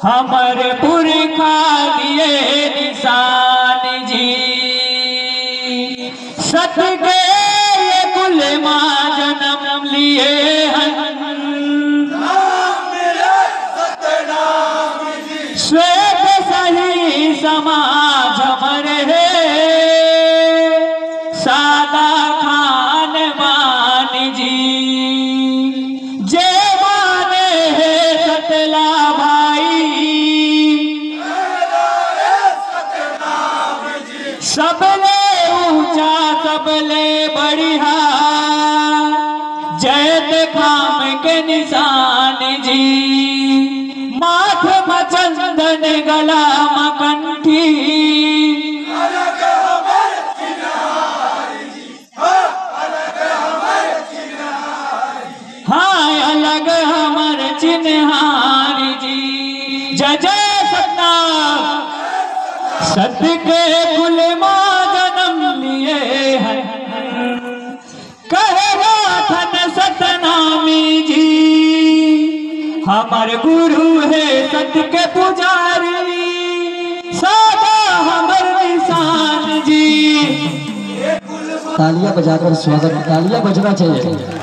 हमारे पुरखा दिए निशान जी, सत के कुल माँ जन्म लिए हैं, श्वेत सही समाज हमारे है, सादा खान मान जी, जय माने है सतला भाई, सबले ऊंचा सबले बढ़िया, जयत खाम के निशान जी, माथ मचंदन गला मकंठी, हाँ अलग हमर चिन्हारी जी। जय जय सतनाम, सत्य के कुल माँ जन्म लिए हैं, कहेगा थन सतनामी जी, हमार गुरु है सत्य के पुजारी, सादा हमर निशान जी। तालियां बजाकर स्वागत, तालियां बजना चाहिए।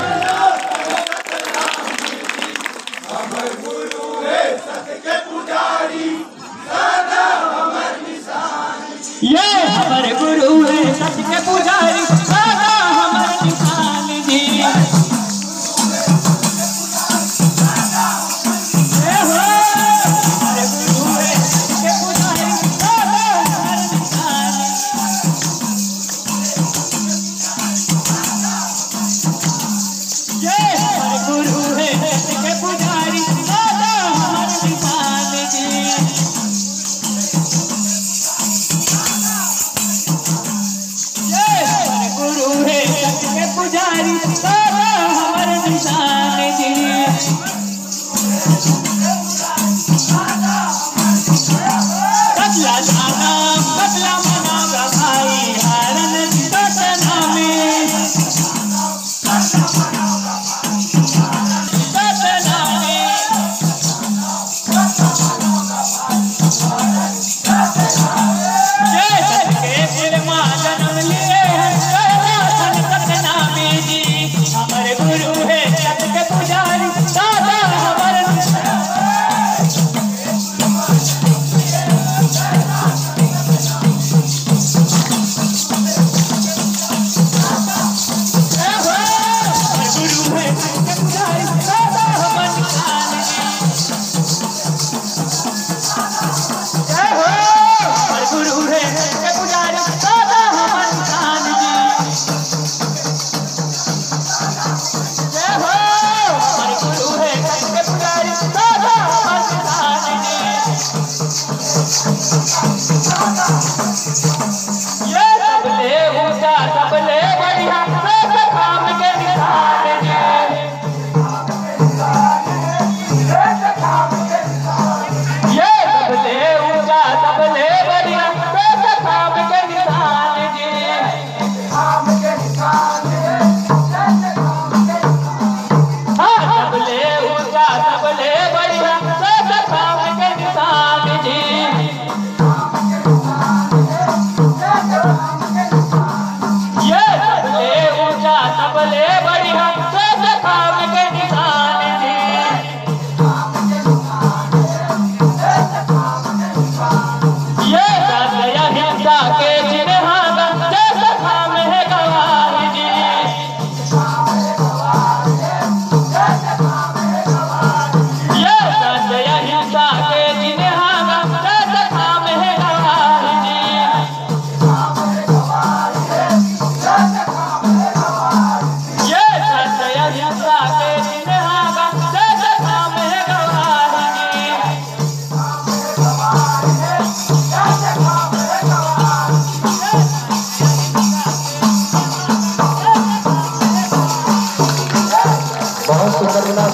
ये हमारे गुरु है सत्य के पुजारी, सादा हमर निशान जी।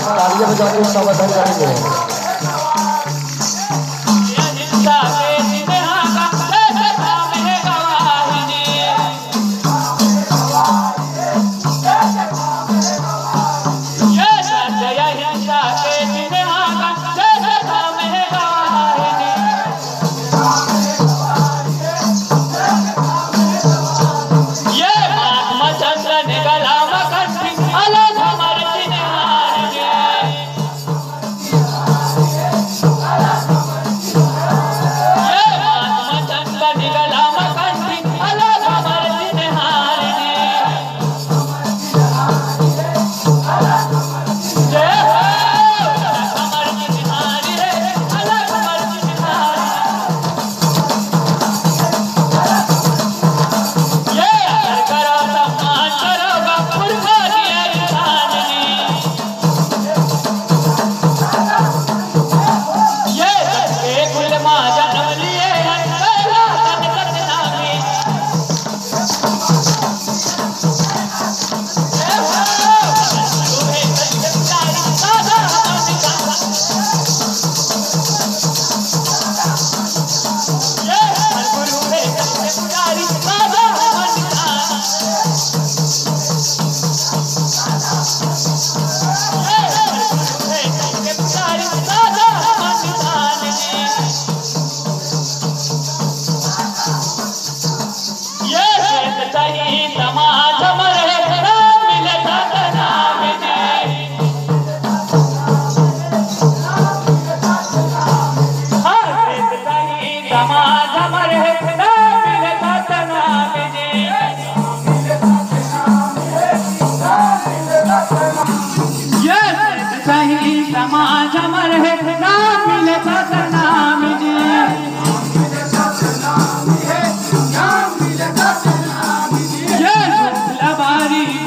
तालियां बजा के स्वागत करेंगे।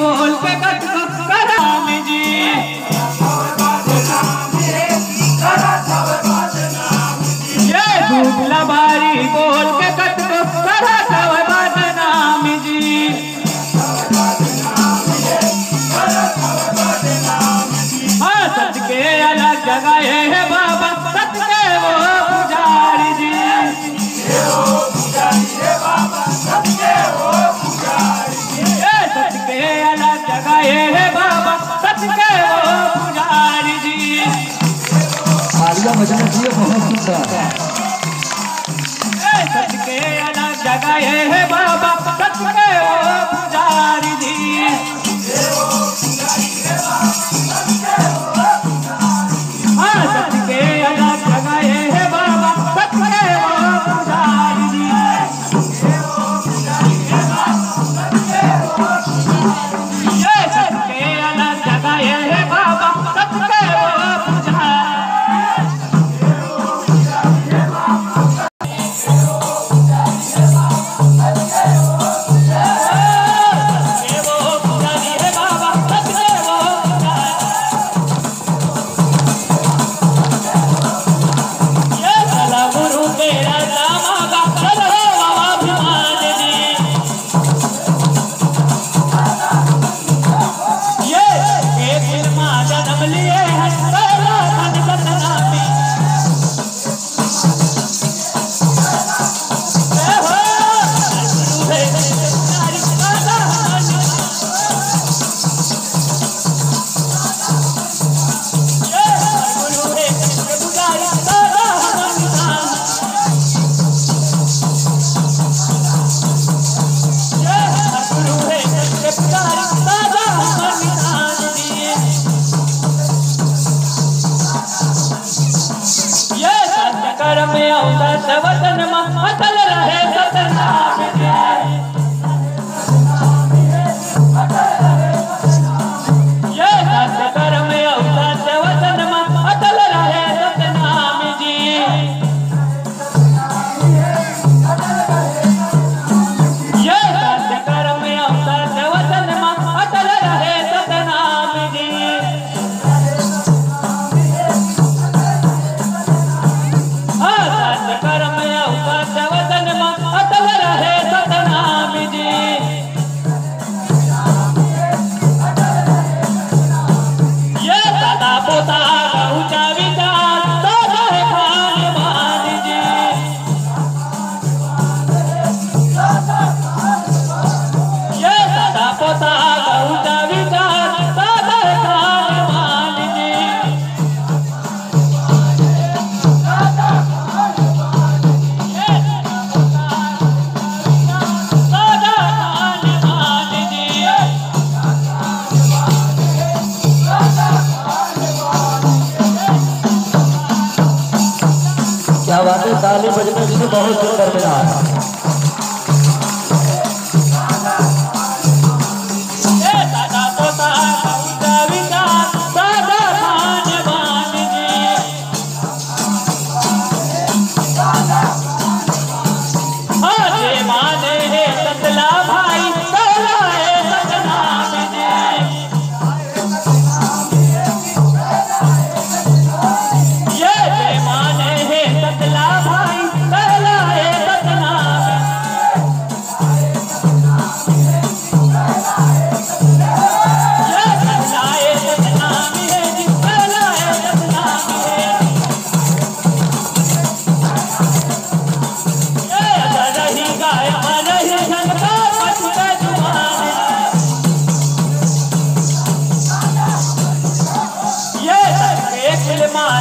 बोल के कट को कराम जी ये दूबला बारी बोल के कट को करा तव बदनाम जी हाँ सच के अलग जगह है बाबा सच के वो पुजारी जी सच के अलग जगह है बाबा सच के वो पुजारी जी तालियां बजाना चाहिए बहुत सुंदर सच के अलग जगह है बाबा सच के वो पुजारी जी हाँ सच के अलग जगह है बाबा सच के वो पुजारी जी ये सच के अलग जगह है बाबा सच के वो पुजारी वतन अटल रहे सतनाम ये सत्य कर्म सत्य वतन अटल रहे सतनाम जी ये सत्य कर्म सत्य वतन अटल रहे सतनाम जी कर्म सत्य वतन अटल रहे सतनाम जी ये सदा पोता ऊंचा विचार सदा है खान मान जी ये सदा पोता ऊंचा विचार सदा है खान मान जी क्या बात है ताली बजने से बहुत सुंदर बना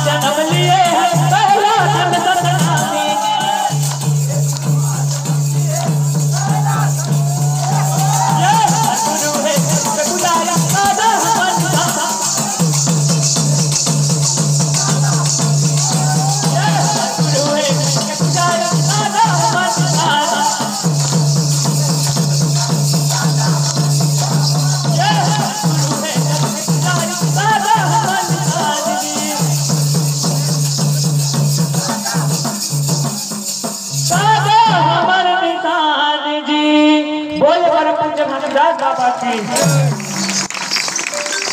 जन्म लिए है पहला जन्म सतनामी ये गुरु है बुलाया आधा बंदा ये गुरु है बुलाया आधा बंदा ये गुरु है बुलाया आधा बंदा बोले पर पंच महाराज बाबा की